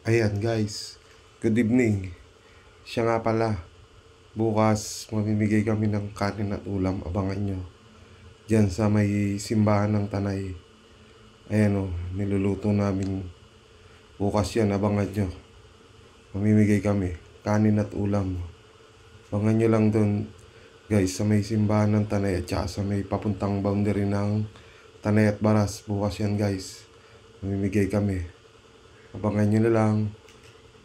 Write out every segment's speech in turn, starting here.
Ayan guys, good evening. Siya nga pala, bukas mamimigay kami ng kanin at ulam. Abangan nyo diyan sa may simbahan ng Tanay. Ayan o, niluluto namin bukas yan. Abangan nyo, mamimigay kami kanin at ulam. Abangan nyo lang dun guys, sa may simbahan ng Tanay at saka sa may papuntang boundary ng Tanay at Baras. Bukas yan guys, mamimigay kami. Abangan nyo na lang.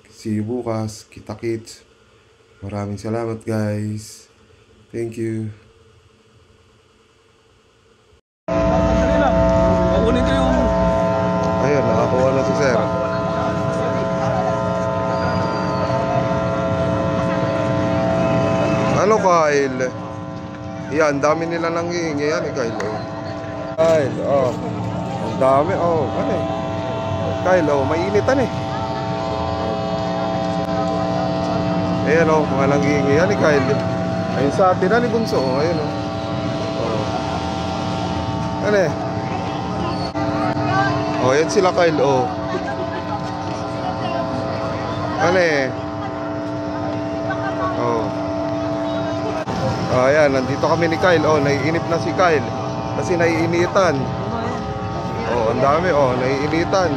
See you bukas. Kita-kits. Maraming salamat guys. Thank you. Kukunin ko yung... Ayun, nakakuha na si sir. Ano Kyle? Yan, dami nila nang hihingi yan Kyle. Kyle, oh. Ang dami, oh. Ano eh? Kyle, oh, mainitan eh. Ayan o, mga nanghihingi yan ni Kyle. Ayun sa atin na ni Bunso, oh. Ayun o. Oh. Ano eh? Oh, yan sila Kyle, oh. Ano eh? Oh. Oh, ayan, nandito kami ni Kyle. Oh, naiinip na si Kyle. Kasi naiinitan. Oh, ang dami, oh, naiinitan.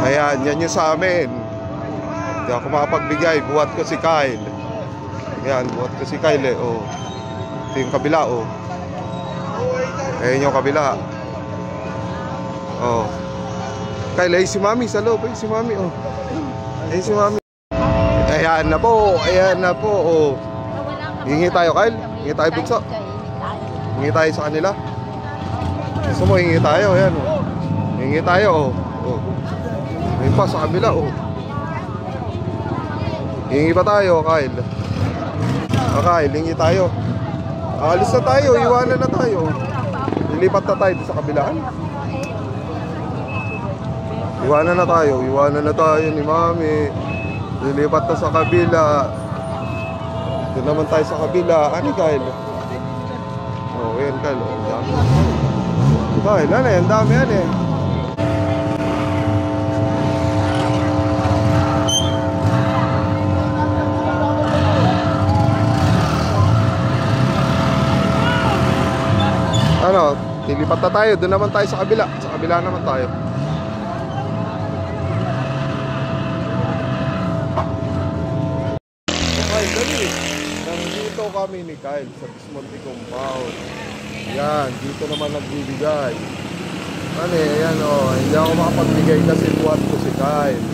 Ayan, yan yung sa amin. Hindi ako makapagbigay. Buhat ko si Kyle. Ayan, buhat ko si Kyle eh. Oh. Ito yung kabila, oh. Ayan yung kabila. Oh. Kyle, ay si Mami sa loob. Ay si Mami, oh. Ay si Mami. Ayan na po. Ayan na po, oh. Hingi tayo, Kyle. Hingi tayo, Bunso. Hingi tayo sa kanila. Gusto mo, hingi tayo. Ayan, oh. Hingi tayo, oh. Oh. May pa sa kabila, oh. Hingi pa tayo, Kyle. Kyle, hingi tayo. Alis na tayo, iwanan na tayo. Lilipat na tayo sa kabilaan. Iwanan na tayo ni Mami. Lilipat na sa kabila. Doon naman tayo sa kabila. Ano, Kyle? Oh, yan, Kyle. Oh, ang dami. Kyle, ano yan? Ang dami yan eh. Ano, lilipat na tayo. Doon naman tayo sa kabila. Sa kabila naman tayo. Okay, dali. Nandito kami ni Kyle sa Bismonte Compound. Yan, dito naman nagbibigay. Ano eh, ayan o. Oh, hindi ako makapagbigay kasi buhat ko si Kyle.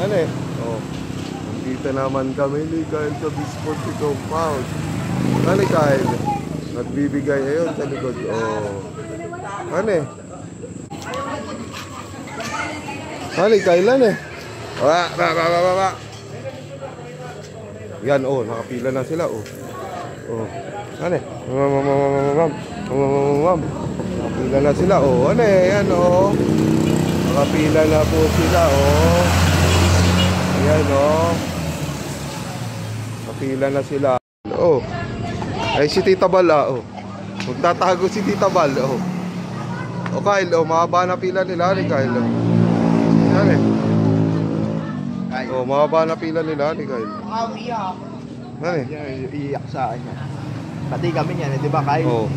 Ano eh. Oh, nandito naman kami ni Kyle sa Bismonte Compound. Ano eh, Kyle? Nagbibigay ayun sa likod. Oh. Ano eh? Ano kailan eh? Ba. Yan oh, nakapila na sila oh. Oh. Ano eh? Nakapila na sila oh. Ano eh? Yan oh. Nakapila na po sila oh. Ayan oh. Nakapila na sila. Oh. Ay si Tita Bal oh. Magtatago si Tita Bal oh. O Kyle oh, mahaba na pila nila ni Kyle oh. Yan eh. Oh, mahaba na pila nila ni Kyle. Iyak. Yan eh. Iiyak sa akin yan. Pati kami yan, di ba Kyle? Oh.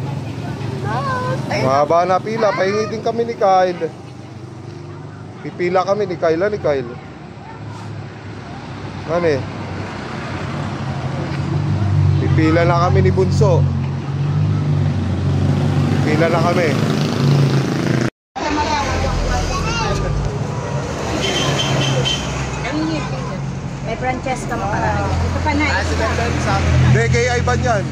Mahaba na pila, pahingi din kami ni Kyle. Pipila kami ni Kyle, ni Kyle. Yan eh. Pipila na kami ni Bunso. Pipila na kami. May Francesca Macaraya. Ito pa na. Hindi, kay Ivan yan.